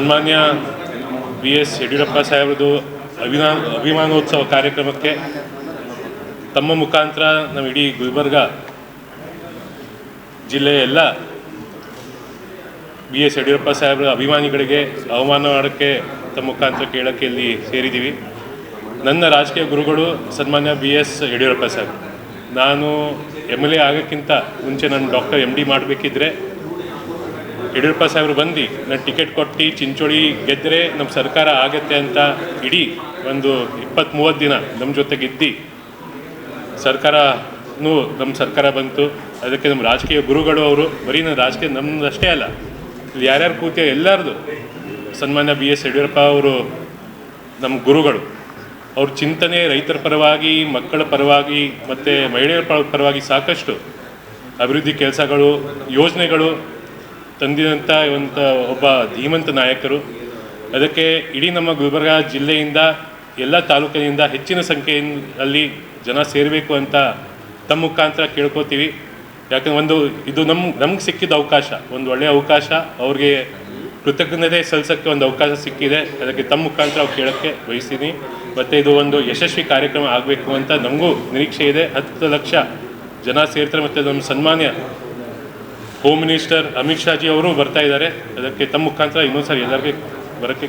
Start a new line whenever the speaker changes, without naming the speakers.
ಸನ್ಮಾನ್ಯ B S Yediyurappa ಸಾಹೇಬ್ರದ್ದು ಅಭಿಮಾನೋತ್ಸವ ಕಾರ್ಯಕ್ರಮಕ್ಕೆ ತಮ್ಮ ಮುಖಾಂತರ ನಮ್ಮ ಇಡೀ ಗುಲ್ಬರ್ಗ ಜಿಲ್ಲೆಯ ಎಲ್ಲ ಬಿ ಎಸ್ ಯಡಿಯೂರಪ್ಪ ಸಾಹೇಬ್ರ ಅಭಿಮಾನಿಗಳಿಗೆ ಅವಮಾನ ಮಾಡೋಕ್ಕೆ ತಮ್ಮ ಮುಖಾಂತರ ಕೇಳೋಕ್ಕೆ ಇಲ್ಲಿ ಸೇರಿದ್ದೀವಿ. ನನ್ನ ರಾಜಕೀಯ ಗುರುಗಳು ಸನ್ಮಾನ್ಯ ಬಿ ಎಸ್ ಯಡಿಯೂರಪ್ಪ ಸಾಹೇಬ್. ನಾನು ಎಮ್ ಎಲ್ ಎ ಆಗೋಕ್ಕಿಂತ ಮುಂಚೆ ನಾನು ಡಾಕ್ಟರ್ ಎಮ್ ಡಿ ಮಾಡಬೇಕಿದ್ರೆ ಯಡಿಯೂರಪ್ಪ ಸಾಹೇಬ್ರು ಬಂದು ನಾನು ಟಿಕೆಟ್ ಕೊಟ್ಟು ಚಿಂಚೋಳಿ ಗೆದ್ದರೆ ನಮ್ಮ ಸರ್ಕಾರ ಆಗತ್ತೆ ಅಂತ ಇಡೀ ಒಂದು 20-30 ದಿನ ನಮ್ಮ ಜೊತೆಗಿದ್ದು ನಮ್ಮ ಸರ್ಕಾರ ಬಂತು. ಅದಕ್ಕೆ ನಮ್ಮ ರಾಜಕೀಯ ಗುರುಗಳು ಅವರು ಬರೀ ನನ್ನ ರಾಜಕೀಯ ನಮ್ಮದಷ್ಟೇ ಅಲ್ಲ, ಇಲ್ಲಿ ಯಾರ್ಯಾರು ಕೂತಿಯೋ ಎಲ್ಲರದು ಸನ್ಮಾನ್ಯ ಬಿ ಎಸ್ ಯಡಿಯೂರಪ್ಪ ಅವರು ನಮ್ಮ ಗುರುಗಳು. ಅವ್ರ ಚಿಂತನೆ ರೈತರ ಪರವಾಗಿ, ಮಕ್ಕಳ ಪರವಾಗಿ ಮತ್ತು ಮಹಿಳೆಯರ ಪರವಾಗಿ ಸಾಕಷ್ಟು ಅಭಿವೃದ್ಧಿ ಕೆಲಸಗಳು, ಯೋಜನೆಗಳು ತಂದಿದಂಥ ಒಬ್ಬ ಧೀಮಂತ ನಾಯಕರು. ಅದಕ್ಕೆ ಇಡೀ ನಮ್ಮ ಗುಲ್ಬರ್ಗ ಜಿಲ್ಲೆಯಿಂದ ಎಲ್ಲ ತಾಲೂಕಿನಿಂದ ಹೆಚ್ಚಿನ ಸಂಖ್ಯೆಯಲ್ಲಿ ಜನ ಸೇರಬೇಕು ಅಂತ ತಮ್ಮ ಮುಖಾಂತರ ಕೇಳ್ಕೊತೀವಿ. ಯಾಕಂದ್ರೆ ಇದು ನಮ್ಗೆ ಸಿಕ್ಕಿದ ಅವಕಾಶ, ಒಂದು ಒಳ್ಳೆಯ ಅವಕಾಶ. ಅವ್ರಿಗೆ ಕೃತಜ್ಞತೆ ಸಲ್ಲಿಸೋಕ್ಕೆ ಒಂದು ಅವಕಾಶ ಸಿಕ್ಕಿದೆ. ಅದಕ್ಕೆ ತಮ್ಮ ಮುಖಾಂತರ ಅವ್ರು ಕೇಳೋಕ್ಕೆ ಬಯಸ್ತೀನಿ. ಮತ್ತು ಇದು ಒಂದು ಯಶಸ್ವಿ ಕಾರ್ಯಕ್ರಮ ಆಗಬೇಕು ಅಂತ ನಮಗೂ ನಿರೀಕ್ಷೆ ಇದೆ. 10 ಲಕ್ಷ ಜನ ಸೇರ್ತಾರೆ. ಮತ್ತು ನಮ್ಮ ಸನ್ಮಾನ್ಯ home minister Amit Shah G ಅವರು ಬರ್ತಾ ಇದ್ದಾರೆ. ಅದಕ್ಕೆ ತಮ್ಮ ಮುಖಾಂತರ ಇನ್ನೊಂದು ಸಾರಿ ಎಲ್ಲರಿಗೆ ಬರೋಕ್ಕೆ